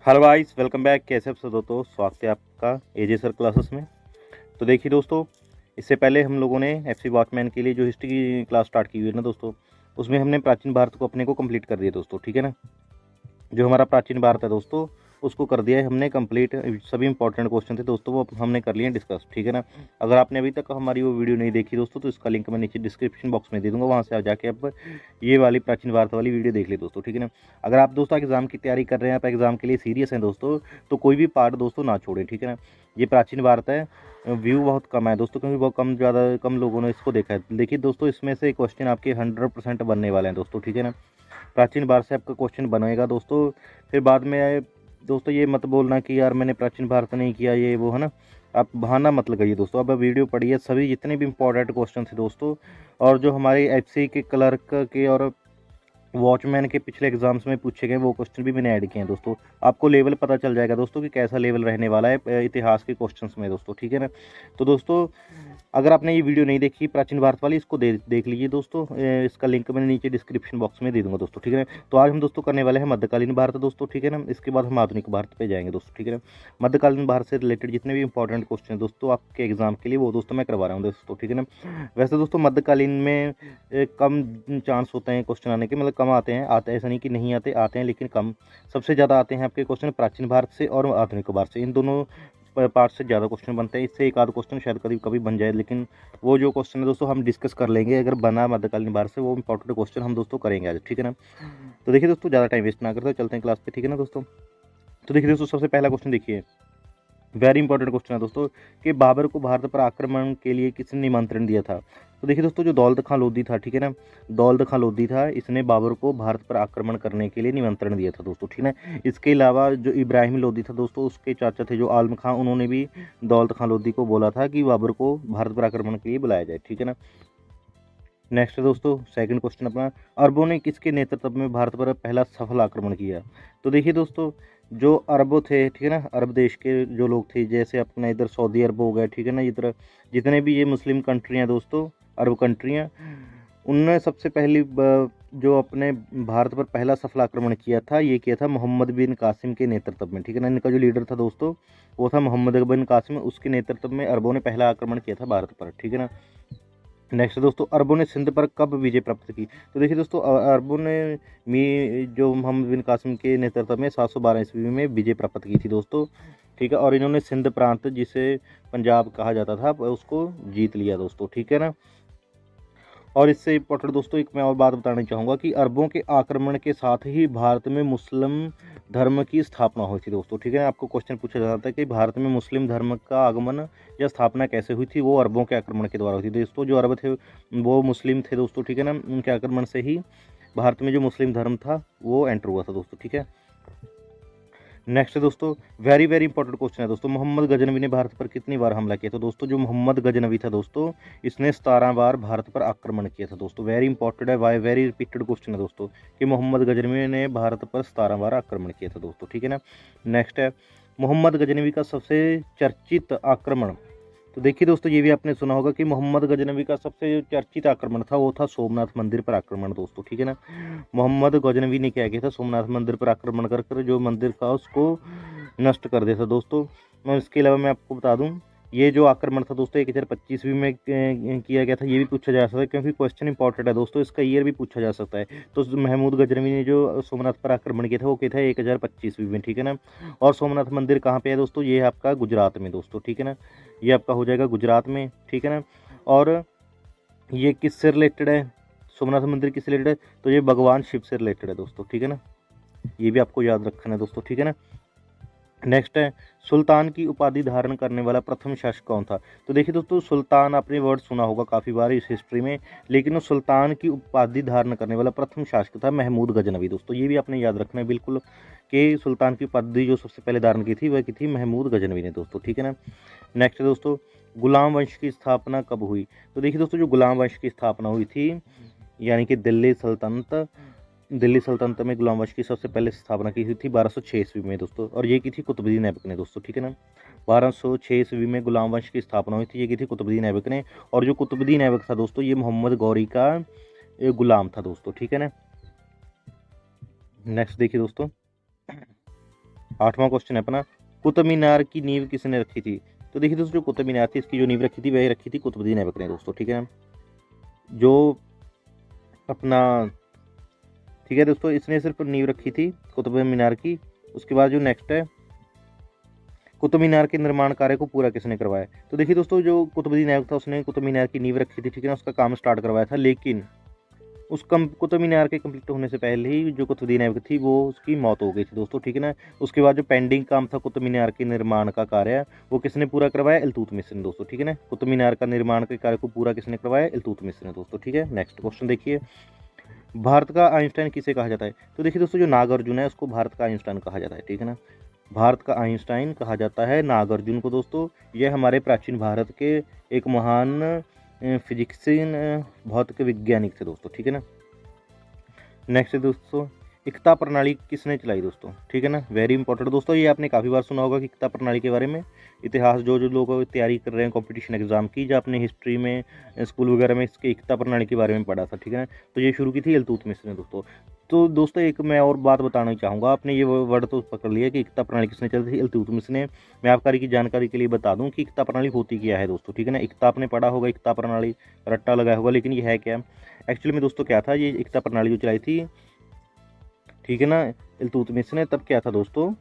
Hello guys, welcome back. कैसे आप सब दोस्तों? स्वागत है आपका एजे सर क्लासेस में। तो देखिए दोस्तों, इससे पहले हम लोगों ने एफसी वॉचमैन के लिए जो हिस्ट्री की क्लास स्टार्ट की हुई है ना दोस्तों, उसमें हमने प्राचीन भारत को अपने को कंप्लीट कर दिया दोस्तों। ठीक है ना, जो हमारा प्राचीन भारत है दोस्तों, उसको कर दिया है हमने कंप्लीट। सभी इंपॉर्टेंट क्वेश्चन थे दोस्तों, वो हमने कर लिए डिस्कस। ठीक है ना, अगर आपने अभी तक हमारी वो वीडियो नहीं देखी दोस्तों, तो इसका लिंक मैं नीचे डिस्क्रिप्शन बॉक्स में दे दूंगा, वहाँ से आ जाके आप ये वाली प्राचीन भारत वाली वीडियो देख ले दोस्तों। ठीक है ना, अगर आप दोस्तों एग्जाम की तैयारी कर रहे हैं, आप एग्जाम के लिए सीरियस हैं दोस्तों, तो कोई भी पार्ट दोस्तों ना छोड़ें। ठीक है ना, ये प्राचीन भारत है, व्यू बहुत कम है दोस्तों, क्योंकि बहुत ज़्यादा कम लोगों ने इसको देखा है। देखिए दोस्तों, इसमें से क्वेश्चन आपके 100% बनने वाले हैं दोस्तों। ठीक है ना, प्राचीन भारत से आपका क्वेश्चन बनेगा दोस्तों। फिर बाद में दोस्तों ये मत बोलना कि यार मैंने प्राचीन भारत नहीं किया, ये वो है ना, आप बहाना मत लगाइए दोस्तों। अब वीडियो पढ़िए, सभी जितने भी इंपॉर्टेंट क्वेश्चन थे दोस्तों, और जो हमारे एफसी के क्लर्क के और वॉचमैन के पिछले एग्जाम्स में पूछे गए वो क्वेश्चन भी मैंने ऐड किए हैं दोस्तों। आपको लेवल पता चल जाएगा दोस्तों कि कैसा लेवल रहने वाला है इतिहास के क्वेश्चंस में दोस्तों। ठीक है ना, तो दोस्तों अगर आपने ये वीडियो नहीं देखी प्राचीन भारत वाली, इसको देख लीजिए दोस्तों। इसका लिंक मैंने नीचे डिस्क्रिप्शन बॉक्स में दे दूंगा दोस्तों। ठीक है ना, तो आज हम दोस्तों करने वाले हैं मध्यकालीन भारत दोस्तों। ठीक है ना, इसके बाद हम आधुनिक भारत पे जाएंगे दोस्तों। ठीक है ना, मध्यकालीन भारत से रिलेटेड जितने भी इंपॉर्टेंट क्वेश्चन दोस्तों आपके एग्जाम के लिए, वो दोस्तों मैं करवा रहा हूँ दोस्तों। ठीक है ना, वैसे दोस्तों मध्यकालीन में कम चांस होते हैं क्वेश्चन आने के, मतलब कम आते हैं, ऐसा नहीं कि नहीं आते, आते हैं लेकिन कम। सबसे ज़्यादा आते हैं आपके क्वेश्चन प्राचीन भारत से और आधुनिक भारत से, इन दोनों पार्ट से ज़्यादा क्वेश्चन बनते हैं। इससे एक आध क्वेश्चन शायद कभी कभी बन जाए, लेकिन वो जो क्वेश्चन है दोस्तों हम डिस्कस कर लेंगे। अगर बना मध्यकालीन भारत से, वो इंपॉर्टेंट क्वेश्चन हम दोस्तों करेंगे आज। ठीक है ना, तो देखिए दोस्तों, ज़्यादा टाइम वेस्ट ना करते चलते हैं क्लास पे। ठीक है ना दोस्तों, तो देखिए दोस्तों, सबसे पहला क्वेश्चन देखिए, वेरी इंपॉर्टेंट क्वेश्चन है दोस्तों, कि बाबर को भारत पर आक्रमण के लिए किसने निमंत्रण दिया था? तो देखिए दोस्तों, जो दौलत खां लोधी था, ठीक है ना, दौलत खां लोधी था, इसने बाबर को भारत पर आक्रमण करने के लिए निमंत्रण दिया था दोस्तों। ठीक है ना, इसके अलावा जो इब्राहिम लोधी था दोस्तों, उसके चाचा थे जो आलम खां, उन्होंने भी दौलत खां लोधी को बोला था कि बाबर को भारत पर आक्रमण के लिए बुलाया जाए। ठीक है ना, नेक्स्ट है दोस्तों सेकंड क्वेश्चन अपना, अरबों ने किसके नेतृत्व में भारत पर पहला सफल आक्रमण किया? तो देखिए दोस्तों, जो अरबों थे, ठीक है ना, अरब देश के जो लोग थे, जैसे अपना इधर सऊदी अरब हो गया, ठीक है ना, इधर जितने भी ये मुस्लिम कंट्री हैं दोस्तों, अरब कंट्रियाँ, उनने सबसे पहली जो अपने भारत पर पहला सफल आक्रमण किया था, ये किया था मोहम्मद बिन कासिम के नेतृत्व में। ठीक है ना, इनका जो लीडर था दोस्तों, वो था मोहम्मद बिन कासिम, उसके नेतृत्व में अरबों ने पहला आक्रमण किया था भारत पर। ठीक है ना, नेक्स्ट दोस्तों, अरबों ने सिंध पर कब विजय प्राप्त की? तो देखिए दोस्तों, अरबों ने जो मोहम्मद बिन कासिम के नेतृत्व में 712 ईस्वी में विजय प्राप्त की थी दोस्तों। ठीक है, और इन्होंने सिंध प्रांत, जिसे पंजाब कहा जाता था, उसको जीत लिया दोस्तों। ठीक है ना, और इससे इंपॉर्टेंट दोस्तों एक मैं और बात बताना चाहूँगा कि अरबों के आक्रमण के साथ ही भारत में मुस्लिम धर्म की स्थापना हुई थी दोस्तों। ठीक है, आपको क्वेश्चन पूछा जाता है कि भारत में मुस्लिम धर्म का आगमन या स्थापना कैसे हुई थी? वो अरबों के आक्रमण के द्वारा हुई थी दोस्तों। जो अरब थे वो मुस्लिम थे दोस्तों। ठीक है ना, उनके आक्रमण से ही भारत में जो मुस्लिम धर्म था वो एंटर हुआ था दोस्तों। ठीक है, नेक्स्ट दोस्तों, वेरी वेरी इंपॉर्टेंट क्वेश्चन है दोस्तों, मोहम्मद गजनवी ने भारत पर कितनी बार हमला किया? तो दोस्तों जो मोहम्मद गजनवी था दोस्तों, इसने 17 बार भारत पर आक्रमण किया था दोस्तों। वेरी इंपॉर्टेंट है, वाई वेरी रिपीटेड क्वेश्चन है दोस्तों, कि मोहम्मद गजनवी ने भारत पर 17 बार आक्रमण किया था दोस्तों। ठीक है ना, नेक्स्ट है, मोहम्मद गजनवी का सबसे चर्चित आक्रमण। तो देखिए दोस्तों, ये भी आपने सुना होगा कि मोहम्मद गजनवी का सबसे चर्चित आक्रमण था, वो था सोमनाथ मंदिर पर आक्रमण दोस्तों। ठीक है ना, मोहम्मद गजनवी ने क्या किया था, सोमनाथ मंदिर पर आक्रमण कर कर जो मंदिर था उसको नष्ट कर दिया था दोस्तों। मैं इसके अलावा मैं आपको बता दूं, ये जो आक्रमण था दोस्तों 1025 में किया गया था, ये भी पूछा जा सकता है, क्योंकि क्वेश्चन इंपॉर्टेंट है दोस्तों, इसका ईयर भी पूछा जा सकता है। तो महमूद गजनवी ने जो सोमनाथ पर आक्रमण किया था, वो किया था 1025 में। ठीक है ना, और सोमनाथ मंदिर कहाँ पे है दोस्तों? ये है आपका गुजरात में दोस्तों। ठीक है ना, ये आपका हो जाएगा गुजरात में। ठीक है ना, और ये किससे रिलेटेड है? सोमनाथ मंदिर किससे रिलेटेड है? तो ये भगवान शिव से रिलेटेड है दोस्तों। ठीक है ना, ये भी आपको याद रखना है दोस्तों। ठीक है ना, नेक्स्ट है, सुल्तान की उपाधि धारण करने वाला प्रथम शासक कौन था? तो देखिए दोस्तों, सुल्तान आपने वर्ड सुना होगा काफ़ी बार इस हिस्ट्री में, लेकिन उस सुल्तान की उपाधि धारण करने वाला प्रथम शासक था महमूद गजनवी दोस्तों। ये भी आपने याद रखना है बिल्कुल, कि सुल्तान की उपाधि जो सबसे पहले धारण की थी वह की थी महमूद गजनवी ने दोस्तों। ठीक है ना, नेक्स्ट है दोस्तों, गुलाम वंश की स्थापना कब हुई? तो देखिए दोस्तों, जो गुलाम वंश की स्थापना हुई थी, यानी कि दिल्ली सल्तनत में गुलाम वंश की सबसे पहले स्थापना की हुई थी 1206 ईस्वी में दोस्तों, और ये की थी कुतुबुद्दीन ऐबक ने दोस्तों। ठीक है ना, 1206 ईस्वी में गुलाम वंश की स्थापना हुई थी, ये की थी कुतुबुद्दीन ऐबक ने। और जो कुतुबुद्दीन ऐबक था दोस्तों, ये मोहम्मद गौरी का गुलाम था दोस्तों। ठीक है ना, नेक्स्ट देखिए दोस्तों, 8वां क्वेश्चन है अपना, कुतुब मीनार की नींव किसने रखी थी? तो देखिए दोस्तों, जो कुतुब मीनार थी इसकी जो नींव रखी थी वह रखी थी कुतुबुद्दीन ऐबक ने दोस्तों, ठीक है ना। जो अपना, ठीक है दोस्तों, इसने सिर्फ नींव रखी थी कुतुब मीनार की। उसके बाद जो नेक्स्ट है, कुतुब मीनार के निर्माण कार्य को पूरा किसने करवाया? तो देखिए दोस्तों, जो कुतुबुद्दीन ऐबक था उसने कुतुब मीनार की नींव रखी थी, ठीक है ना, उसका काम स्टार्ट करवाया था। लेकिन उस कुतुब मीनार के कंप्लीट होने से पहले ही जो कुतुबुद्दीन ऐबक थी वो उसकी मौत हो गई थी दोस्तों, ठीक है ना। उसके बाद जो पेंडिंग काम था कुतुब मीनार के निर्माण का कार्य, वो किसने पूरा करवाया? इल्तुतमिश ने दोस्तों, ठीक है ना। कुतुब मीनार का निर्माण के कार्य को पूरा किसने करवाया? इल्तुतमिश ने दोस्तों, ठीक है। नेक्स्ट क्वेश्चन देखिए, भारत का आइंस्टाइन किसे कहा जाता है? तो देखिए दोस्तों, जो नागार्जुन है उसको भारत का आइंस्टाइन कहा जाता है, ठीक है ना। भारत का आइंस्टाइन कहा जाता है नागार्जुन को दोस्तों। यह हमारे प्राचीन भारत के एक महान फिजिक्सियन भौतिक वैज्ञानिक थे दोस्तों, ठीक है ना। नेक्स्ट है दोस्तों, एकता प्रणाली किसने चलाई दोस्तों, ठीक है ना। वेरी इंपॉर्टेंट दोस्तों, ये आपने काफ़ी बार सुना होगा कि एकता प्रणाली के बारे में। इतिहास जो लोग तैयारी कर रहे हैं कंपटीशन एग्जाम की, या आपने हिस्ट्री में स्कूल वगैरह में इसके एकता प्रणाली के बारे में पढ़ा था, ठीक है ना। तो ये शुरू की थी इल्तुतमिश ने दोस्तों। तो दोस्तों एक मैं और बात बताना चाहूँगा, आपने ये वर्ड तो पकड़ लिया कि एकता प्रणाली किसने चलाई थी? इल्तुतमिश ने। मैं आपकी की जानकारी के लिए बता दूं कि एकता प्रणाली होती क्या है दोस्तों, ठीक है ना। एकता आपने पढ़ा होगा, एकता प्रणाली रट्टा लगाया होगा, लेकिन ये है क्या एक्चुअली में दोस्तों? क्या था ये एकता प्रणाली जो चलाई थी, ठीक है ना, इल्तुतमिश ने, तब क्या था दोस्तों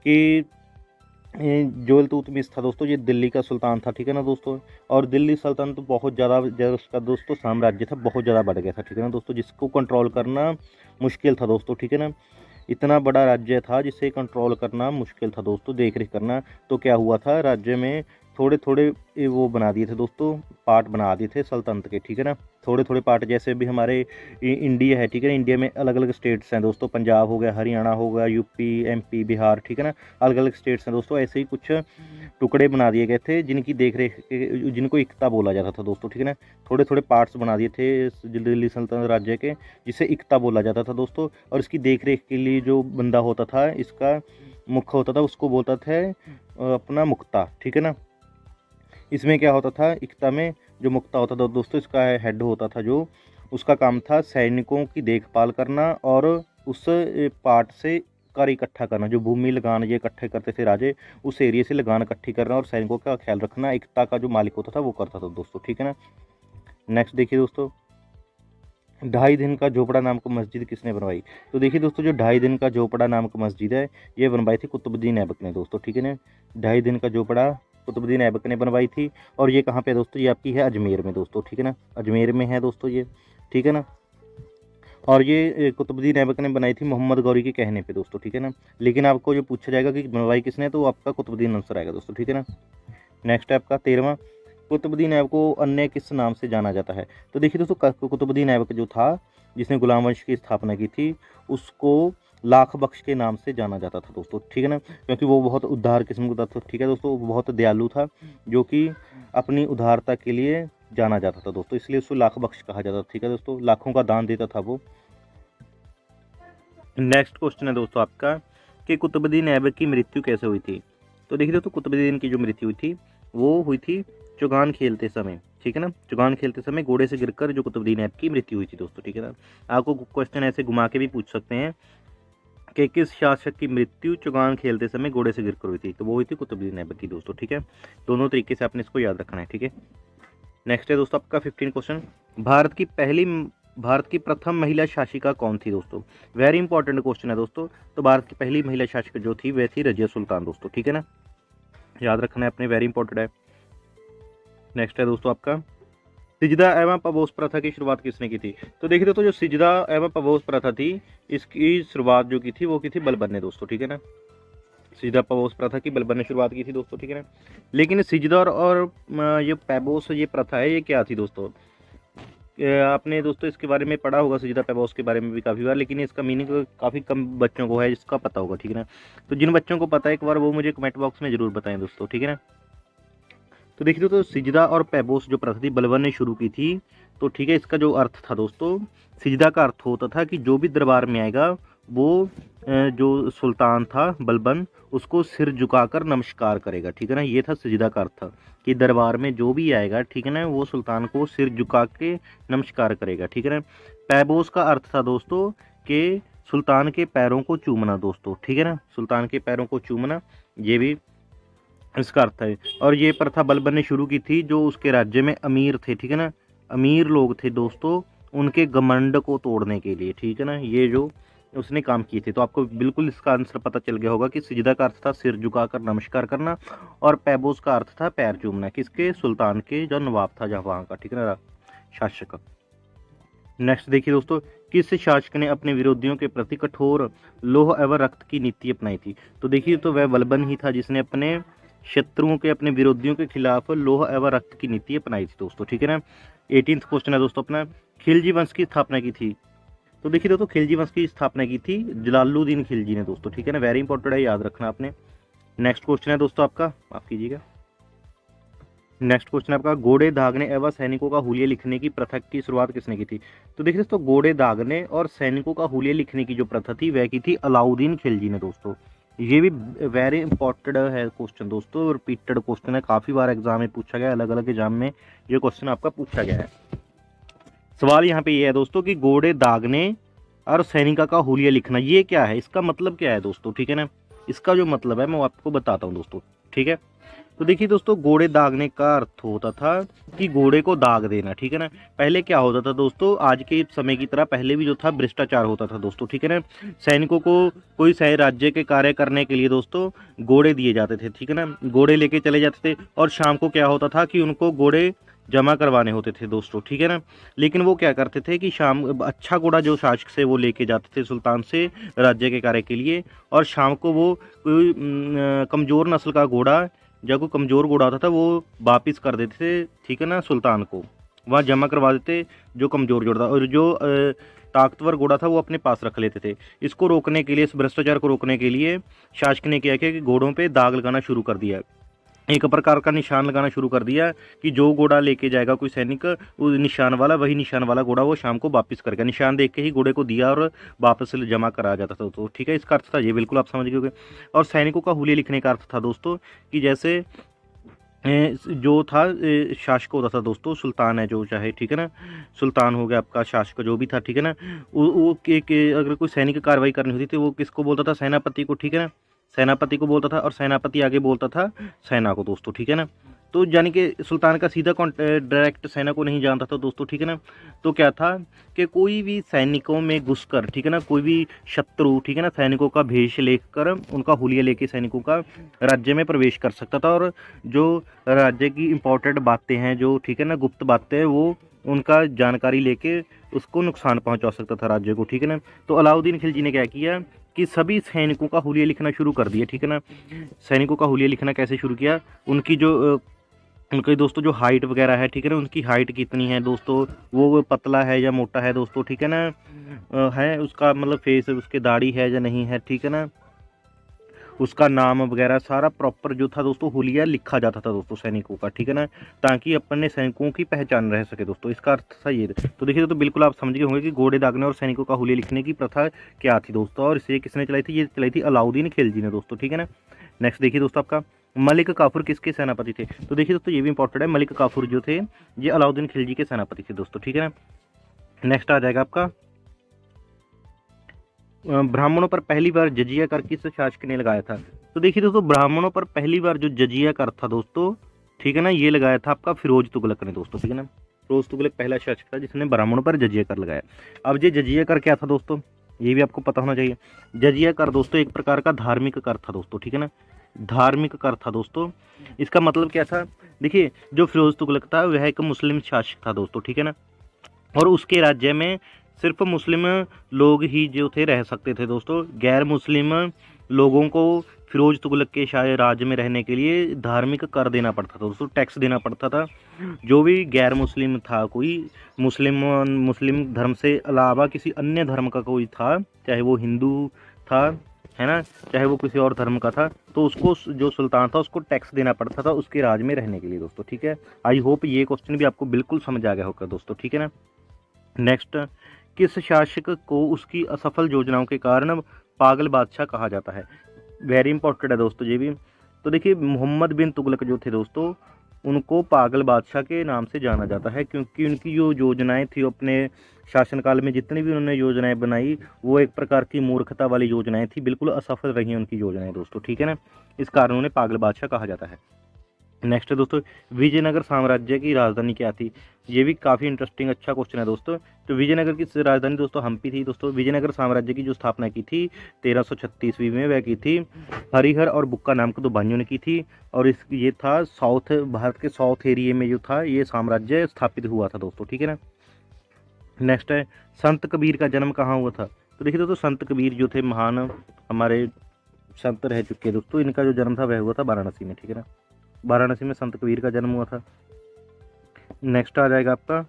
कि जो इल्तुतमिश था दोस्तों ये दिल्ली का सुल्तान था, ठीक है ना दोस्तों। और दिल्ली सल्तनत तो बहुत ज़्यादा उसका दोस्तों साम्राज्य था, बहुत ज़्यादा बढ़ गया था, ठीक है ना दोस्तों, जिसको कंट्रोल करना मुश्किल था दोस्तों, ठीक है ना। इतना बड़ा राज्य था जिसे कंट्रोल करना मुश्किल था दोस्तों, देख रेख करना। तो क्या हुआ था, राज्य में थोड़े थोड़े वो बना दिए थे दोस्तों, पार्ट बना दिए थे सल्तनत के, ठीक है ना। थोड़े थोड़े पार्ट, जैसे भी हमारे इंडिया है, ठीक है ना, इंडिया में अलग अलग स्टेट्स हैं दोस्तों, पंजाब हो गया, हरियाणा हो गया, यूपी, एमपी, बिहार, ठीक है ना, अलग अलग स्टेट्स हैं दोस्तों। ऐसे ही कुछ टुकड़े बना दिए गए थे जिनकी देख रेख, जिनको एकता बोला जाता था दोस्तों, ठीक है ना। थोड़े थोड़े पार्ट्स बना दिए थे दिल्ली सल्तनत राज्य के, जिसे एकता बोला जाता था दोस्तों। और इसकी देख रेख के लिए जो बंदा होता था, इसका मुख्य होता था, उसको बोलता था अपना मुख्ता, ठीक है ना। इसमें क्या होता था, एकता में जो मुख्ता होता था दोस्तों, इसका हेड होता था, जो उसका काम था सैनिकों की देखभाल करना और उस पार्ट से कर इकट्ठा करना, जो भूमि लगान ये इकट्ठे करते थे राजे, उस एरिया से लगान इकट्ठी करना और सैनिकों का ख्याल रखना, एकता का जो मालिक होता था वो करता था दोस्तों, ठीक है ना। नेक्स्ट देखिए दोस्तों, 2.5 दिन का झोपड़ा नामक मस्जिद किसने बनवाई? तो देखिए दोस्तों, जो 2.5 दिन का झोपड़ा नामक मस्जिद है ये बनवाई थी कुतुबुद्दीन ऐबक ने दोस्तों, ठीक है ना। 2.5 दिन का झोपड़ा कुतुबुद्दीन ऐबक ने बनवाई थी। और ये कहाँ पे है दोस्तों? ये आपकी है अजमेर में दोस्तों, ठीक है ना, अजमेर में है दोस्तों ये, ठीक है ना। और ये कुतुबुद्दीन ऐबक ने बनाई थी मोहम्मद गौरी के कहने पे दोस्तों, ठीक है ना। लेकिन आपको जो पूछा जाएगा कि बनवाई किसने, तो आपका कुतुबुद्दीन आंसर आएगा दोस्तों, ठीक है ना। नेक्स्ट है आपका 13वां, कुतुबुद्दीन ऐबक को अन्य किस नाम से जाना जाता है? तो देखिए दोस्तों, कुतुबुद्दीन ऐबक जो था, जिसने गुलाम वंश की स्थापना की थी, उसको लाख बख्श के नाम से जाना जाता था दोस्तों, ठीक है ना। क्योंकि वो बहुत उदार किस्म का था, ठीक है दोस्तों, वो बहुत दयालु था, जो कि अपनी उदारता के लिए जाना जाता था दोस्तों, इसलिए उसको लाख बख्श कहा जाता था, ठीक है दोस्तों, लाखों का दान देता था वो। नेक्स्ट क्वेश्चन है दोस्तों आपका कि कुतुबुद्दीन ऐबक की मृत्यु कैसे हुई थी? तो देखिए दोस्तों, कुतुबुद्दीन की जो मृत्यु हुई थी वो हुई थी चुगान खेलते समय, ठीक है ना। चुगान खेलते समय घोड़े से गिरकर जो कुतुबुद्दीन ऐबक की मृत्यु हुई थी दोस्तों, ठीक है ना। आपको क्वेश्चन ऐसे घुमा के भी पूछ सकते हैं कि किस शासक की मृत्यु चुगान खेलते समय घोड़े से गिरकर हुई थी? तो वो हुई थी कुतुबुद्दीन ऐबक की दोस्तों, ठीक है। दोनों तरीके से आपने इसको याद रखना है, ठीक है। नेक्स्ट है दोस्तों आपका 15 क्वेश्चन, भारत की प्रथम महिला शासिका कौन थी दोस्तों? वेरी इंपॉर्टेंट क्वेश्चन है दोस्तों। तो भारत की पहली महिला शासिका जो थी वह थी रजिया सुल्तान दोस्तों, ठीक है ना, याद रखना है अपने, वेरी इंपॉर्टेंट है। नेक्स्ट है दोस्तों आपका, सिजदा एवं पबोस प्रथा की शुरुआत किसने की थी? तो देखिए दोस्तों, जो सिजदा एवं पबोस प्रथा थी इसकी शुरुआत जो की थी वो की थी बलबन ने दोस्तों, ठीक है ना। सिजदा पबोस प्रथा की बलबन ने शुरुआत की थी दोस्तों, ठीक है ना। लेकिन सिजदा और ये पैबोस ये प्रथा है, ये क्या थी दोस्तों? आपने दोस्तों इसके बारे में पढ़ा होगा, सजीदा पैबोस के बारे में भी काफ़ी बार, लेकिन इसका मीनिंग काफ़ी कम बच्चों को है जिसका पता होगा, ठीक है ना। तो जिन बच्चों को पता है एक बार वो मुझे कमेंट बॉक्स में ज़रूर बताएं दोस्तों, ठीक है ना। तो देखिए दोस्तों, सिजदा और पैबोस जो प्रथा थी बलबन ने शुरू की थी, तो ठीक है, इसका जो अर्थ था दोस्तों, सिजदा का अर्थ होता था कि जो भी दरबार में आएगा वो जो सुल्तान था बलबन, उसको सिर झुकाकर नमस्कार करेगा, ठीक है ना। ये था सिजदा का अर्थ कि दरबार में जो भी आएगा, ठीक है ना, वो सुल्तान को सिर झुका के नमस्कार करेगा, ठीक है ना। पैबोस का अर्थ था दोस्तों कि सुल्तान के पैरों को चूमना दोस्तों, ठीक है ना, सुल्तान के पैरों को चूमना, ये भी इसका अर्थ है। और ये प्रथा बलबन ने शुरू की थी जो उसके राज्य में अमीर थे, ठीक है ना, अमीर लोग थे दोस्तों, उनके घमंड को तोड़ने के लिए, ठीक है ना, ये जो उसने काम किए थे। तो आपको बिल्कुल इसका आंसर पता चल गया होगा कि सिजदा का अर्थ था सिर झुकाकर नमस्कार करना, और पैबोस का अर्थ था पैर चूमना, किसके, सुल्तान के, जो नवाब था जहाँ वहाँ का, ठीक है ना, शासक। नेक्स्ट देखिए दोस्तों, किस शासक ने अपने विरोधियों के प्रति कठोर लोह एवं रक्त की नीति अपनाई थी? तो देखिए, तो वह बलबन ही था जिसने अपने शत्रुओं के, अपने विरोधियों के खिलाफ लोह एवं रक्त की नीति अपनाई थी दोस्तों, ठीक है ना। 18th क्वेश्चन है दोस्तों अपना, खिलजी वंश की स्थापना की थी? तो देखिए दोस्तों, खिलजी वंश की स्थापना की थी जलालुद्दीन खिलजी ने दोस्तों, ठीक है ना, वेरी इंपॉर्टेंट है, याद रखना आपने। नेक्स्ट क्वेश्चन है दोस्तों आपका, माफ कीजिएगा, नेक्स्ट क्वेश्चन आपका, घोड़े दागने एवं सैनिकों का हुलिया लिखने की प्रथा की शुरुआत किसने की थी? तो देखिए दोस्तों, घोड़े दागने और सैनिकों का हुलिया लिखने की जो प्रथा थी वह की थी अलाउद्दीन खिलजी ने दोस्तों। ये भी वेरी इंपॉर्टेंट है क्वेश्चन दोस्तों, रिपीटेड क्वेश्चन है, काफ़ी बार एग्जाम में पूछा गया, अलग अलग एग्जाम में ये क्वेश्चन आपका पूछा गया है। सवाल यहाँ पे ये है दोस्तों कि घोड़े दागने और सैनिका का हुलिया लिखना ये क्या है, इसका मतलब क्या है दोस्तों, ठीक है ना, इसका जो मतलब है मैं आपको बताता हूँ दोस्तों, ठीक है। तो देखिए दोस्तों, घोड़े दागने का अर्थ होता था कि घोड़े को दाग देना, ठीक है ना। पहले क्या होता था दोस्तों, आज के समय की तरह पहले भी जो था भ्रष्टाचार होता था दोस्तों, ठीक है ना। सैनिकों को कोई सही राज्य के कार्य करने के लिए दोस्तों घोड़े दिए जाते थे, ठीक है ना, घोड़े लेके चले जाते थे, और शाम को क्या होता था कि उनको घोड़े जमा करवाने होते थे दोस्तों, ठीक है ना। लेकिन वो क्या करते थे कि शाम अच्छा घोड़ा जो शासक से वो लेके जाते थे सुल्तान से राज्य के कार्य के लिए, और शाम को वो कोई कमज़ोर नस्ल का घोड़ा, जब कोई कमज़ोर घोड़ा होता था वो वापिस कर देते थे, ठीक है ना, सुल्तान को वहाँ जमा करवा देते जो कमज़ोर घोड़ा था, और जो ताकतवर घोड़ा था वो अपने पास रख लेते थे। इसको रोकने के लिए, इस भ्रष्टाचार को रोकने के लिए शासक ने क्या किया कि घोड़ों पे दाग लगाना शुरू कर दिया, एक प्रकार का निशान लगाना शुरू कर दिया कि जो घोड़ा लेके जाएगा कोई सैनिक, उस निशान वाला, वही निशान वाला घोड़ा वो शाम को वापस करेगा। निशान देख के ही घोड़े को दिया और वापस जमा करा जाता था। तो ठीक है, इसका अर्थ था ये, बिल्कुल आप समझ गए होंगे। और सैनिकों का हुलिया लिखने का अर्थ था दोस्तों कि जैसे जो था शासक होता था दोस्तों, सुल्तान है जो चाहे, ठीक है ना, सुल्तान हो गया आपका, शासक जो भी था, ठीक है ना, वो अगर कोई सैनिक कार्रवाई करनी होती थी वो किसको बोलता था, सेनापति को, ठीक है ना, सेनापति को बोलता था, और सेनापति आगे बोलता था सेना को दोस्तों, ठीक है ना। तो यानी कि सुल्तान का सीधा डायरेक्ट सेना को नहीं जानता था दोस्तों, ठीक है ना। तो क्या था कि कोई भी सैनिकों में घुसकर, ठीक है ना, कोई भी शत्रु, ठीक है ना, सैनिकों का भेष लेकर, उनका हुलिया लेके सैनिकों का राज्य में प्रवेश कर सकता था, और जो राज्य की इम्पोर्टेंट बातें हैं, जो ठीक है ना गुप्त बातें, वो उनका जानकारी लेके उसको नुकसान पहुंचा सकता था राज्य को, ठीक है ना। तो अलाउद्दीन खिलजी ने क्या किया कि सभी सैनिकों का हुलिया लिखना शुरू कर दिया, ठीक है ना। सैनिकों का हुलिया लिखना कैसे शुरू किया, उनकी जो उनके दोस्तों जो हाइट वगैरह है, ठीक है ना, उनकी हाइट कितनी है दोस्तों, वो पतला है या मोटा है दोस्तों, ठीक है ना, है उसका मतलब फेस, उसके दाढ़ी है या नहीं है, ठीक है ना, उसका नाम वगैरह सारा प्रॉपर जो था दोस्तों हुलिया लिखा जाता था दोस्तों सैनिकों का, ठीक है ना, ताकि अपने सैनिकों की पहचान रह सके दोस्तों, इसका अर्थ था ये। तो देखिए तो बिल्कुल आप समझ गए होंगे कि घोड़े दागने और सैनिकों का हुलिया लिखने की प्रथा क्या थी दोस्तों, और इसे किसने चलाई थी, ये चलाई थी अलाउद्दीन खिलजी ने दोस्तों, ठीक है ना। नेक्स्ट देखिए दोस्तों आपका, मलिक काफूर किसके सेनापति थे? तो देखिए दोस्तों ये भी इंपॉर्टेंट है, मलिक काफूर जो थे ये अलाउद्दीन खिलजी के सेनापति थे दोस्तों, ठीक है ना। नेक्स्ट आ जाएगा आपका, ब्राह्मणों पर पहली बार जजिया कर किस शासक ने लगाया था? तो देखिए दोस्तों, ब्राह्मणों पर पहली बार जो जजिया कर था दोस्तों, ठीक है ना, ये लगाया था आपका फिरोज तुगलक ने दोस्तों, ठीक है ना। फिरोज तुगलक पहला शासक था जिसने ब्राह्मणों पर जजिया कर लगाया। अब ये जजिया कर क्या था दोस्तों, ये भी आपको पता होना चाहिए। जजिया कर दोस्तों एक प्रकार का धार्मिक कर था दोस्तों, ठीक है ना, धार्मिक कर था दोस्तों। इसका मतलब क्या था, देखिए जो फिरोज तुगलक था वह एक मुस्लिम शासक था दोस्तों, ठीक है ना, और उसके राज्य में सिर्फ मुस्लिम लोग ही जो थे रह सकते थे दोस्तों। गैर मुस्लिम लोगों को फिरोज तुगलक के शायद राज्य में रहने के लिए धार्मिक कर देना पड़ता था दोस्तों, टैक्स देना पड़ता था। जो भी गैर मुस्लिम था, कोई मुस्लिम धर्म से अलावा किसी अन्य धर्म का कोई था, चाहे वो हिंदू था, है ना, चाहे वो किसी और धर्म का था, तो उसको जो सुल्तान था उसको टैक्स देना पड़ता था उसके राज में रहने के लिए दोस्तों, ठीक है। आई होप ये क्वेश्चन भी आपको बिल्कुल समझ आ गया होगा दोस्तों, ठीक है ना। नेक्स्ट, किस शासक को उसकी असफल योजनाओं के कारण पागल बादशाह कहा जाता है? वेरी इंपॉर्टेंट है दोस्तों ये भी। तो देखिए मोहम्मद बिन तुगलक जो थे दोस्तों, उनको पागल बादशाह के नाम से जाना जाता है, क्योंकि उनकी जो योजनाएं थी अपने शासनकाल में, जितनी भी उन्होंने योजनाएं बनाई वो एक प्रकार की मूर्खता वाली योजनाएं थी, बिल्कुल असफल रही उनकी योजनाएं दोस्तों, ठीक है ना। इस कारण उन्हें पागल बादशाह कहा जाता है। नेक्स्ट है दोस्तों, विजयनगर साम्राज्य की राजधानी क्या थी। ये भी काफ़ी इंटरेस्टिंग अच्छा क्वेश्चन है दोस्तों। तो विजयनगर की राजधानी दोस्तों हम्पी थी दोस्तों। विजयनगर साम्राज्य की जो स्थापना की थी 1336 ईस्वी में, वह की थी हरिहर और बुक्का नाम के दो भाइयों ने की थी। और ये था भारत के साउथ एरिया में जो था ये साम्राज्य स्थापित हुआ था दोस्तों, ठीक है ना। नेक्स्ट है, संत कबीर का जन्म कहाँ हुआ था। तो देखिए दोस्तों, संत कबीर जो थे महान हमारे संत रह चुके हैं दोस्तों, इनका जो जन्म था वह हुआ था वाराणसी में, ठीक है ना। वाराणसी में संत कबीर का जन्म हुआ था। नेक्स्ट आ जाएगा आपका,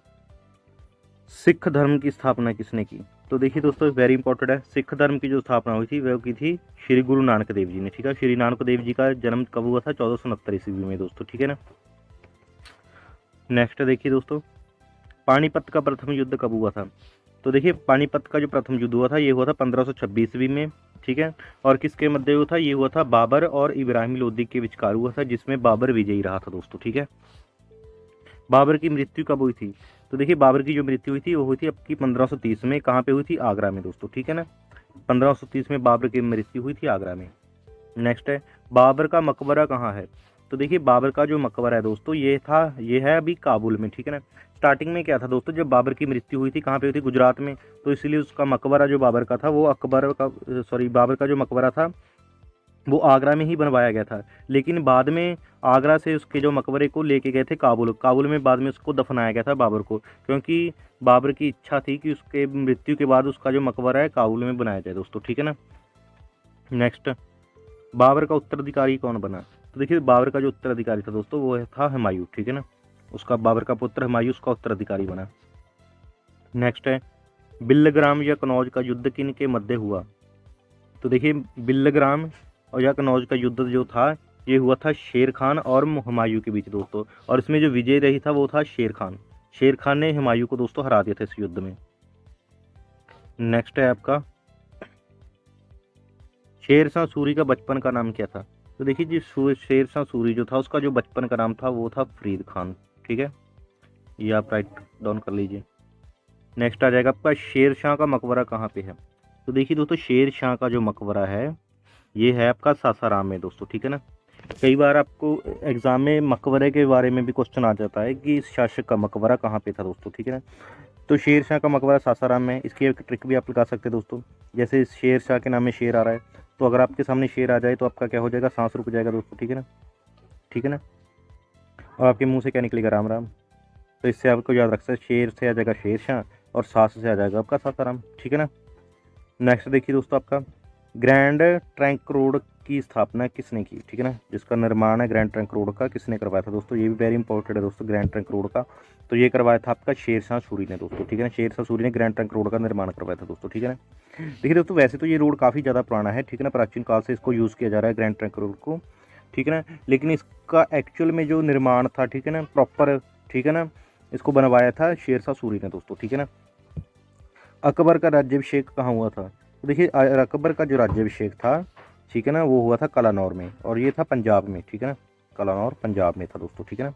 सिख धर्म की स्थापना किसने की। तो देखिए दोस्तों, वेरी इंपॉर्टेंट है, सिख धर्म की जो स्थापना हुई थी वह की थी श्री गुरु नानक देव जी ने, ठीक है। श्री नानक देव जी का जन्म कब हुआ था, 1469 ईस्वी में दोस्तों, ठीक है ना। नेक्स्ट देखिए दोस्तों, पानीपत का प्रथम युद्ध कब हुआ था। तो देखिए, पानीपत का जो प्रथम युद्ध हुआ था ये हुआ था 1526 ईस्वी में, ठीक है। और किसके मध्य हुआ था, ये हुआ था बाबर और इब्राहिम लोदी के विचकार हुआ था, जिसमें बाबर विजयी रहा था दोस्तों, ठीक है। बाबर की मृत्यु कब हुई थी। तो देखिए, बाबर की जो मृत्यु हुई थी वो हुई थी आपकी 1530 में, कहाँ पे हुई थी, आगरा में दोस्तों, ठीक है ना। 1530 में बाबर की मृत्यु हुई थी आगरा में। नेक्स्ट है, बाबर का मकबरा कहाँ है। तो देखिए, बाबर का जो मकबरा है दोस्तों ये है अभी काबुल में, ठीक है ना। स्टार्टिंग में क्या था दोस्तों, जब बाबर की मृत्यु हुई थी कहाँ पे हुई थी, गुजरात में, तो इसलिए उसका मकबरा जो बाबर का था वो बाबर का जो मकबरा था वो आगरा में ही बनवाया गया था। लेकिन बाद में आगरा से उसके जो मकबरे को लेके गए थे काबुल में बाद में उसको दफनाया गया था बाबर को, क्योंकि बाबर की इच्छा थी कि उसके मृत्यु के बाद उसका जो मकबरा है काबुल में बनाया जाए दोस्तों, ठीक है ना। नेक्स्ट, बाबर का उत्तराधिकारी कौन बना। तो देखिए, बाबर का जो उत्तराधिकारी था दोस्तों वो था हुमायूं, ठीक है ना। उसका बाबर का पुत्र हुमायूं उसका उत्तराधिकारी बना। नेक्स्ट है, बिल्लग्राम या कनौज का युद्ध किन के मध्य हुआ। तो देखिए, बिल्लग्राम और या कनौज का युद्ध जो था ये हुआ था शेर खान और हुमायूं के बीच दोस्तों, और इसमें जो विजय रही था वो था शेर खान। शेर खान ने हुमायूं को दोस्तों हरा दिया था इस युद्ध में। नेक्स्ट है आपका, शेरशाह सूरी का बचपन का नाम क्या था। तो देखिए जी, शेरशाह सूरी जो था उसका जो बचपन का नाम था वो था फरीद खान, ठीक है, ये आप राइट डाउन कर लीजिए। नेक्स्ट आ जाएगा आपका, शेरशाह का मकबरा कहाँ पे है। तो देखिए दोस्तों, शेरशाह का जो मकबरा है ये है आपका सासाराम में दोस्तों, ठीक है ना। कई बार आपको एग्जाम में मकबरे के बारे में भी क्वेश्चन आ जाता है कि इस शासक का मकबरा कहाँ पे था दोस्तों, ठीक है ना। तो शेरशाह का मकबरा सासाराम में। इसकी एक ट्रिक भी आप लगा सकते हैं दोस्तों, जैसे शेरशाह के नाम में शेर आ रहा है, तो अगर आपके सामने शेर आ जाए तो आपका क्या हो जाएगा, सांस रुक जाएगा दोस्तों, ठीक है ना, ठीक है ना। और आपके मुंह से क्या निकलेगा, राम राम। तो इससे आपको याद रख सकते हैं, शेर से आ जाएगा शेरशाह और सास से आ जाएगा आपका सासाराम, ठीक है ना। नेक्स्ट देखिए दोस्तों, आपका ग्रैंड ट्रंक रोड की स्थापना किसने की, ठीक है ना। जिसका निर्माण है ग्रैंड ट्रंक रोड का, किसने करवाया था दोस्तों, ये भी वेरी इंपॉर्टेंट है दोस्तों, ग्रैंड ट्रंक रोड का। तो ये करवाया था आपका शेरशाह सूरी ने दोस्तों, ठीक है ना। शेरशाह सूरी ने ग्रैंड ट्रंक रोड का निर्माण करवाया था दोस्तों, ठीक है ना। देखिए दोस्तों, वैसे तो ये रोड काफ़ी ज़्यादा पुराना है, ठीक है ना, प्राचीन काल से इसको यूज़ किया जा रहा है ग्रैंड ट्रंक रोड को, ठीक है ना। लेकिन इसका एक्चुअल में जो निर्माण था, ठीक है ना, प्रॉपर, ठीक है ना, इसको बनवाया था शेरशाह सूरी ने दोस्तों, ठीक है ना। अकबर का राज्याभिषेक कहाँ हुआ था। तो देखिए, अकबर का जो राज्याभिषेक था, ठीक है ना, वो हुआ था कलानौर में, और ये था पंजाब में, ठीक है ना, कलानौर पंजाब में था दोस्तों, ठीक है ना।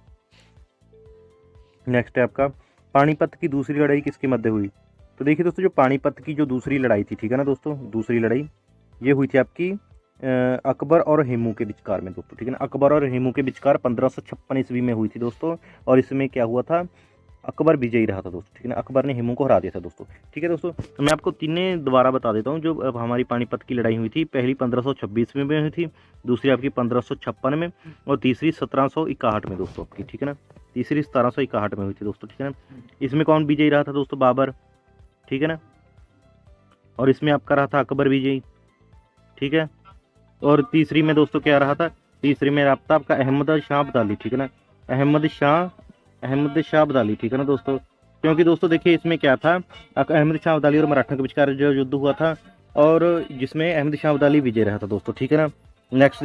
नेक्स्ट है आपका, पानीपत की दूसरी लड़ाई किसके मध्य हुई। तो देखिए दोस्तों, जो पानीपत की जो दूसरी लड़ाई थी, ठीक है ना दोस्तों, दूसरी लड़ाई ये हुई थी आपकी अकबर और हेमू के विचकार में दोस्तों, ठीक है ना। अकबर और हेमू के विचकार 1556 ईस्वी में हुई थी दोस्तों, और इसमें क्या हुआ था, अकबर विजयी रहा था दोस्तों, ठीक है ना। अकबर ने हेमू को हरा दिया था दोस्तों, ठीक है दोस्तों। तो मैं आपको तीनों दोबारा बता देता हूँ। जो अब हमारी पानीपत की लड़ाई हुई थी, पहली 1526 में हुई थी, दूसरी आपकी 1556 में, और तीसरी 1761 में दोस्तों आपकी, ठीक है ना। तीसरी 1761 में हुई थी दोस्तों, ठीक है ना। इसमें कौन विजयी रहा था दोस्तों, बाबर, ठीक है ना। और इसमें आपका रहा था अकबर विजयी, ठीक है। और तीसरी में दोस्तों क्या रहा था, तीसरी में रहा था आपका अहमद शाह अब्दाली, ठीक है ना, अहमद शाह अब्दाली, ठीक है ना दोस्तों। क्योंकि दोस्तों देखिए, इसमें क्या था, अहमद शाह अब्दाली और मराठा के बीच जो युद्ध हुआ था, और जिसमें अहमद शाह अब्दाली विजय रहा था दोस्तों, ठीक है ना। नेक्स्ट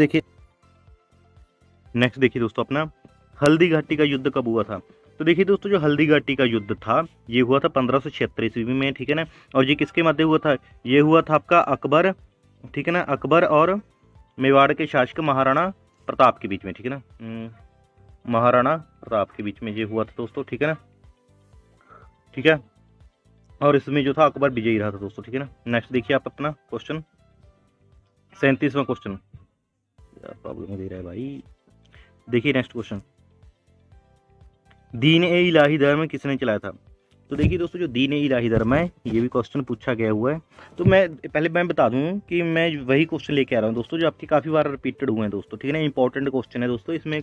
देखिए दोस्तों, अपना हल्दी घाटी का युद्ध कब हुआ था। तो देखिए दोस्तों, जो हल्दी घाटी का युद्ध था ये हुआ था 1576 ईस्वी में, ठीक है ना। और ये किसके मध्य हुआ था, ये हुआ था आपका अकबर, ठीक है ना, अकबर और मेवाड़ के शासक महाराणा प्रताप के बीच में, ठीक है ना। महाराणा प्रताप के बीच में ये हुआ था दोस्तों, ठीक है ना, ठीक है। और इसमें जो था अकबर विजयी रहा था दोस्तों, ठीक है ना। नेक्स्ट देखिए आप अपना क्वेश्चन 37वां क्वेश्चन, यार प्रॉब्लम दे रहा है भाई। देखिए नेक्स्ट क्वेश्चन, दीन ए इलाही धर्म किसने चलाया था। तो देखिए दोस्तों जो दीन ए इलाही धर्म है ये भी क्वेश्चन पूछा गया हुआ है। तो मैं बता दूं कि मैं वही क्वेश्चन लेके आ रहा हूँ दोस्तों जो आपकी काफ़ी बार रिपीटेड हुए हैं दोस्तों, ठीक है ना। इंपॉर्टेंट क्वेश्चन है दोस्तों, इसमें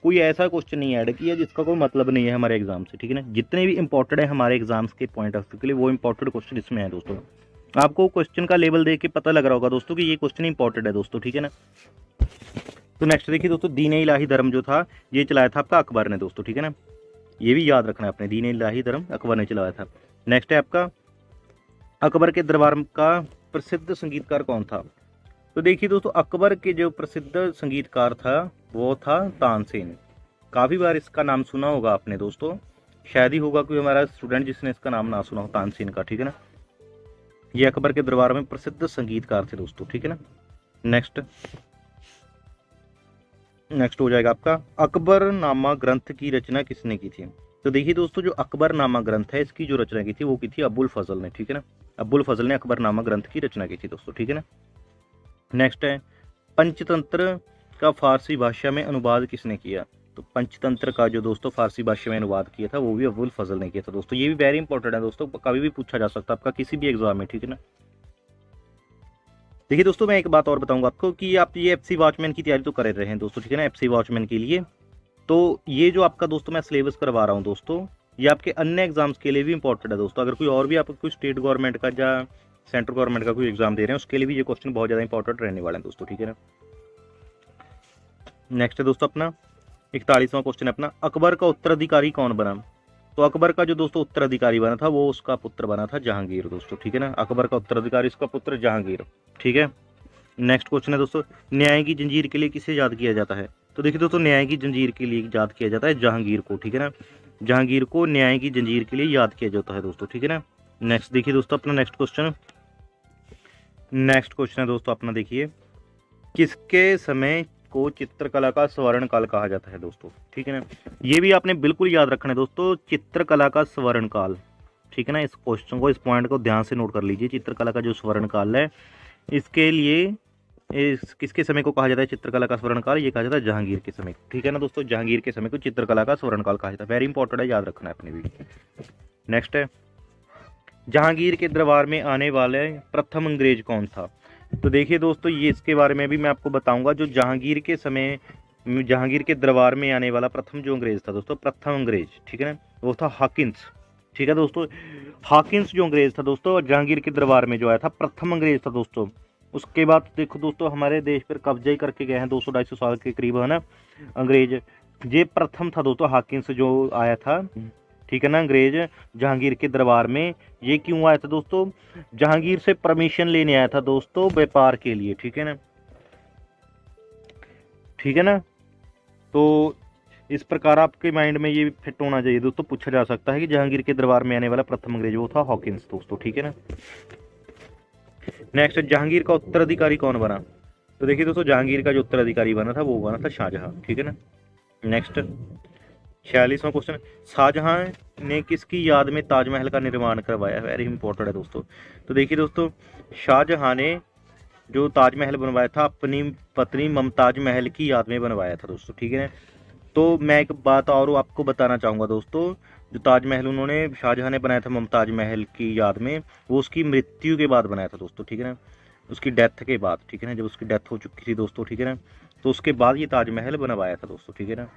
कोई ऐसा क्वेश्चन नहीं ऐड किया जिसका कोई मतलब नहीं है हमारे एग्जाम से, ठीक है ना। जितने भी इंपॉर्टेंट है हमारे एग्जाम्स के पॉइंट ऑफ व्यू के लिए वो इंपॉर्टेंट क्वेश्चन इसमें है दोस्तों। आपको क्वेश्चन का लेवल देख के पता लग रहा होगा दोस्तों कि ये क्वेश्चन इंपॉर्टेंट है दोस्तों, ठीक है ना। तो नेक्स्ट देखिए दोस्तों, दीन इलाही धर्म जो था ये चलाया था आपका अकबर ने दोस्तों, ठीक है ना। ये भी याद रखना है अपने, दीन इलाही धर्म अकबर ने चलाया था। नेक्स्ट है आपका, अकबर के दरबार का प्रसिद्ध संगीतकार कौन था। तो देखिए दोस्तों अकबर के जो प्रसिद्ध संगीतकार था वो था तानसेन। काफ़ी बार इसका नाम सुना होगा आपने दोस्तों, शायद ही होगा कोई हमारा स्टूडेंट जिसने इसका नाम ना सुना हो, तानसेन का, ठीक है ना। ये अकबर के दरबार में प्रसिद्ध संगीतकार थे दोस्तों, ठीक है ना। नेक्स्ट हो जाएगा आपका, अकबरनामा ग्रंथ की रचना किसने की थी। तो देखिए दोस्तों जो अकबरनामा ग्रंथ है इसकी जो रचना की थी वो की थी अबुल फजल ने, ठीक है ना। अबुल फजल ने अकबरनामा ग्रंथ की रचना की थी दोस्तों, ठीक है ना। नेक्स्ट है, पंचतंत्र का फारसी भाषा में अनुवाद किसने किया। तो पंचतंत्र का जो दोस्तों फारसी भाषा में अनुवाद किया था वो भी अबुल फजल ने किया था दोस्तों। ये भी वेरी इंपॉर्टेंट है दोस्तों, कभी भी पूछा जा सकता है आपका किसी भी एग्जाम में, ठीक है ना। देखिए दोस्तों मैं एक बात और बताऊंगा आपको कि आप ये एफसी वॉचमैन की तैयारी तो कर रहे हैं दोस्तों, ठीक है ना, एफसी वॉचमैन के लिए। तो ये जो आपका दोस्तों मैं सिलेबस करवा रहा हूँ दोस्तों, ये आपके अन्य एग्जाम्स के लिए भी इंपॉर्टेंट है दोस्तों। अगर कोई और भी आप कोई स्टेट गवर्नमेंट का या सेंट्रल गवर्नमेंट का कोई एग्जाम दे रहे हैं उसके लिए भी ये क्वेश्चन बहुत ज़्यादा इंपॉर्टेंट रहने वाले हैं दोस्तों, ठीक है ना। नेक्स्ट है दोस्तों अपना 41वां क्वेश्चन है अपना, अकबर का उत्तराधिकारी कौन बना। तो अकबर का जो दोस्तों उत्तराधिकारी बना था वो उसका पुत्र बना था जहांगीर दोस्तों, ठीक है ना। अकबर का उत्तराधिकारी इसका पुत्र जहांगीर, ठीक है। नेक्स्ट क्वेश्चन है दोस्तों, न्याय की जंजीर के लिए किसे याद किया जाता है। तो देखिए दोस्तों न्याय की जंजीर के लिए याद किया जाता है जहांगीर को, ठीक है ना। जहांगीर को न्याय की जंजीर के लिए याद किया जाता है दोस्तों, ठीक है ना। नेक्स्ट देखिए दोस्तों अपना नेक्स्ट क्वेश्चन है दोस्तों अपना, देखिए किसके समय को चित्रकला का स्वर्ण काल कहा जाता है दोस्तों, ठीक है ना। ये भी आपने बिल्कुल याद रखना है दोस्तों, चित्रकला का स्वर्ण काल, ठीक है ना। इस क्वेश्चन को, इस पॉइंट को ध्यान से नोट कर लीजिए। चित्रकला का जो स्वर्ण काल है इसके लिए किसके समय को कहा जाता है चित्रकला का स्वर्ण काल, ये कहा जाता है जहांगीर के समय, ठीक है ना दोस्तों। जहांगीर के समय को चित्रकला का स्वर्ण काल कहा जाता है, वेरी इंपॉर्टेंट है, याद रखना है अपने भी। नेक्स्ट है, जहांगीर के दरबार में आने वाले प्रथम अंग्रेज कौन था। तो देखिए दोस्तों ये इसके बारे में भी मैं आपको बताऊंगा। जो जहांगीर के समय जहांगीर के दरबार में आने वाला प्रथम जो अंग्रेज था दोस्तों, प्रथम अंग्रेज, ठीक है ना, वो था हॉकिंस, ठीक है दोस्तों। हॉकिंस जो अंग्रेज था दोस्तों जहांगीर के दरबार में जो आया था प्रथम अंग्रेज था दोस्तों। उसके बाद देखो दोस्तों हमारे देश पर कब्जा ही करके गए हैं 200-250 साल के करीब, है ना अंग्रेज। ये प्रथम था दोस्तों हॉकिंस जो आया था, ठीक है ना, अंग्रेज जहांगीर के दरबार में। ये क्यों आया था दोस्तों, जहांगीर से परमिशन लेने आया था दोस्तों व्यापार के लिए, ठीक है ना, ठीक है ना। तो इस प्रकार आपके माइंड में ये फिट होना चाहिए दोस्तों, पूछा जा सकता है कि जहांगीर के दरबार में आने वाला प्रथम अंग्रेज वो था हॉकिंस दोस्तों, ठीक है ना। नेक्स्ट जहांगीर का उत्तराधिकारी कौन बना। तो देखिए दोस्तों जहांगीर का जो उत्तराधिकारी बना था वो बना था शाहजहां, ठीक है ना। नेक्स्ट 46वां क्वेश्चन, शाहजहां ने किसकी याद में ताजमहल का निर्माण करवाया, वेरी इंपॉर्टेंट है दोस्तों। तो देखिए दोस्तों शाहजहां ने जो ताजमहल बनवाया था अपनी पत्नी मुमताज महल की याद में बनवाया था दोस्तों, ठीक है। तो मैं एक बात और आपको बताना चाहूँगा दोस्तों, जो ताजमहल उन्होंने शाहजहां ने बनाया था मुमताज महल की याद में, वो उसकी मृत्यु के बाद बनाया था दोस्तों, ठीक है ना, उसकी डेथ के बाद, ठीक है ना, जब उसकी डेथ हो चुकी थी दोस्तों, ठीक है ना, तो उसके बाद ये ताजमहल बनवाया था दोस्तों, ठीक है ना।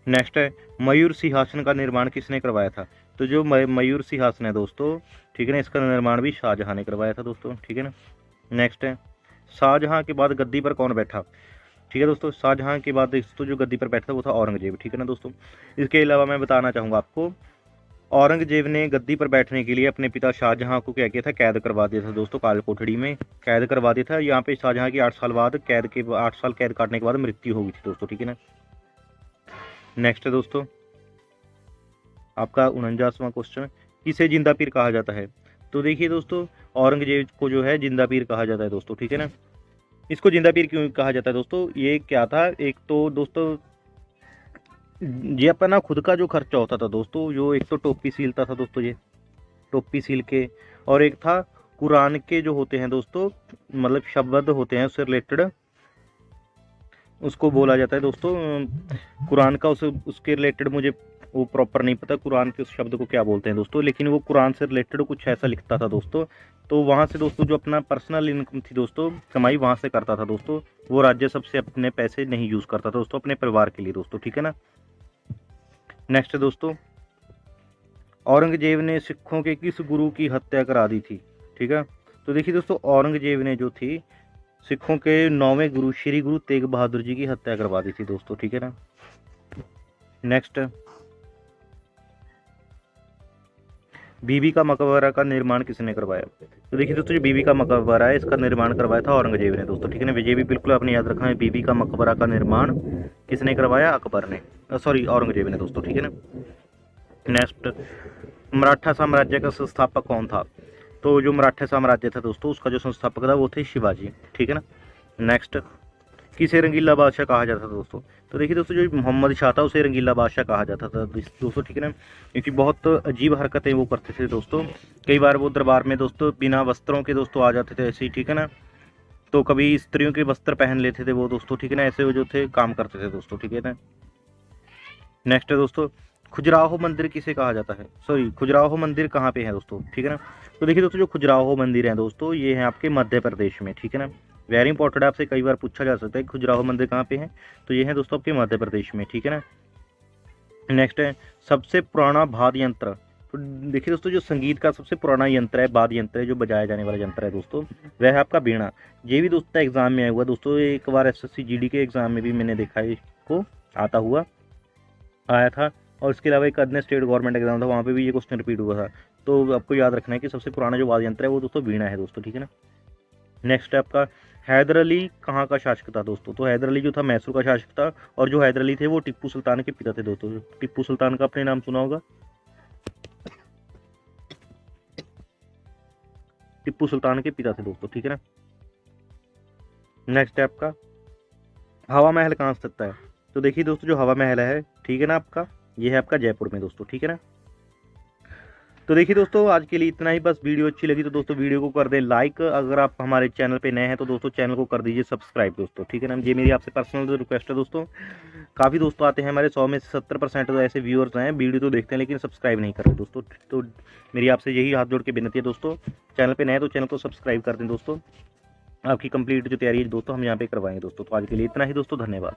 नेक्स्ट है, मयूर सिंहासन का निर्माण किसने करवाया था। तो जो मयूर सिंहासन है दोस्तों, ठीक है ना, इसका निर्माण भी शाहजहां ने करवाया था दोस्तों, ठीक है ना। नेक्स्ट है, शाहजहां के बाद गद्दी पर कौन बैठा। ठीक है दोस्तों, शाहजहां के बाद दोस्तों जो गद्दी पर बैठा था वो था औरंगजेब, ठीक है ना दोस्तों। इसके अलावा मैं बताना चाहूँगा आपको, औरंगजेब ने गद्दी पर बैठने के लिए अपने पिता शाहजहां को क्या किया था, कैद करवा दिया था दोस्तों, काल कोठड़ी में कैद करवा दिया था। यहाँ पे शाहजहां की 8 साल बाद 8 साल कैद काटने के बाद मृत्यु हो गई थी दोस्तों, ठीक है ना। नेक्स्ट है दोस्तों आपका 49वां क्वेश्चन, किसे जिंदा पीर कहा जाता है। तो देखिए दोस्तों औरंगजेब को जो है जिंदा पीर कहा जाता है दोस्तों, ठीक है ना। इसको जिंदा पीर क्यों कहा जाता है दोस्तों, ये क्या था, एक तो दोस्तों ये अपना खुद का जो खर्चा होता था दोस्तों, जो एक तो टोपी सीलता था दोस्तों, ये टोपी सील के, और एक था कुरान के जो होते हैं दोस्तों, मतलब शब्द होते हैं उससे रिलेटेड, उसको बोला जाता है दोस्तों कुरान का, उसके रिलेटेड मुझे वो प्रॉपर नहीं पता कुरान के उस शब्द को क्या बोलते हैं दोस्तों, लेकिन वो कुरान से रिलेटेड कुछ ऐसा लिखता था दोस्तों। तो वहाँ से दोस्तों जो अपना पर्सनल इनकम थी दोस्तों, कमाई वहाँ से करता था दोस्तों। वो राज्य सबसे अपने पैसे नहीं यूज़ करता था दोस्तों अपने परिवार के लिए दोस्तों, ठीक है ना। नेक्स्ट है दोस्तों, औरंगजेब ने सिखों के किस गुरु की हत्या करा दी थी, ठीक है। तो देखिए दोस्तों, औरंगजेब ने जो थी सिखों के 9वें गुरु श्री गुरु तेग बहादुर जी की हत्या करवा दी थी दोस्तों, ठीक है ना। नेक्स्ट, बीबी का मकबरा का निर्माण किसने करवाया। तो देखिए दोस्तों, जो बीबी का मकबरा है इसका निर्माण करवाया था औरंगजेब ने दोस्तों, ठीक है ना। विजय भी बिल्कुल आपने याद रखना है, बीबी का मकबरा का निर्माण किसने करवाया, अकबर ने, सॉरी औरंगजेब ने दोस्तों, ठीक है ना। नेक्स्ट, मराठा साम्राज्य का संस्थापक कौन था। तो जो मराठा साम्राज्य था दोस्तों उसका जो संस्थापक था वो थे शिवाजी, ठीक है ना। नेक्स्ट, किसे रंगीला बादशाह कहा जाता था दोस्तों। तो देखिए दोस्तों, जो मोहम्मद शाह था उसे रंगीला बादशाह कहा जाता था दोस्तों, ठीक है ना। क्योंकि बहुत अजीब हरकतें वो करते थे दोस्तों। कई बार वो दरबार में दोस्तों बिना वस्त्रों के दोस्तों आ जाते थे ऐसे ही, ठीक है ना। तो कभी स्त्रियों के वस्त्र पहन लेते थे वो दोस्तों, ठीक है ना। ऐसे वो जो थे काम करते थे दोस्तों, ठीक है ना। नेक्स्ट है दोस्तों, खजुराहो मंदिर किसे कहा जाता है, सॉरी खजुराहो मंदिर कहाँ पे है दोस्तों, ठीक है ना। तो देखिए दोस्तों, जो खजुराहो मंदिर है दोस्तों ये है आपके मध्य प्रदेश में, ठीक है ना। वेरी इंपॉर्टेंट, आपसे कई बार पूछा जा सकता है खजुराहो मंदिर कहाँ पे है, तो ये है दोस्तों आपके मध्य प्रदेश में, ठीक है ना। नेक्स्ट है, सबसे पुराना वाद्य यंत्र। तो देखिए दोस्तों, जो संगीत का सबसे पुराना यंत्र है, वाद्य यंत्र है, जो बजाया जाने वाला यंत्र है दोस्तों, वह है आपका वीणा। ये भी दोस्तों एग्जाम में आया हुआ दोस्तों, एक बार SSC GD के एग्जाम में भी मैंने देखा है इसको आता हुआ आया था। और इसके अलावा एक अन्य स्टेट गवर्नमेंट एग्जाम था, वहाँ पे भी ये क्वेश्चन रिपीट हुआ था। तो आपको याद रखना है कि सबसे पुराना जो वाद्य यंत्र है वो दोस्तों वीणा है दोस्तों, ठीक है ना। नेक्स्ट है आपका, हैदर अली कहाँ का शासक था दोस्तों। तो हैदर अली जो था मैसूर का शासक था, और जो हैदर अली थे वो टिप्पू सुल्तान के पिता थे दोस्तों। टिप्पू सुल्तान का आपने नाम सुना होगा, टिप्पू सुल्तान के पिता थे दोस्तों, ठीक है ना। नेक्स्ट है आपका, हवा महल कहाँ स्थित है। तो देखिए दोस्तों, जो हवा महल है, ठीक है ना, आपका ये है आपका जयपुर में दोस्तों, ठीक है ना। तो देखिए दोस्तों, आज के लिए इतना ही, बस वीडियो अच्छी लगी तो दोस्तों वीडियो को कर दें लाइक। अगर आप हमारे चैनल पे नए हैं तो दोस्तों चैनल को कर दीजिए सब्सक्राइब दोस्तों, ठीक है ना। ये मेरी आपसे पर्सनल रिक्वेस्ट है दोस्तों। काफ़ी दोस्तों आते हैं हमारे 100 में से 70% तो ऐसे व्यूअर्स हैं, वीडियो तो देखते हैं लेकिन सब्सक्राइब नहीं करते दोस्तों। तो मेरी आपसे यही हाथ जोड़ के विनती है दोस्तों, चैनल पर नए हैं तो चैनल को सब्सक्राइब कर दें दोस्तों। आपकी कंप्लीट जो तैयारी है दोस्तों हम यहाँ पे करवाएंगे दोस्तों। तो आज के लिए इतना ही दोस्तों, धन्यवाद।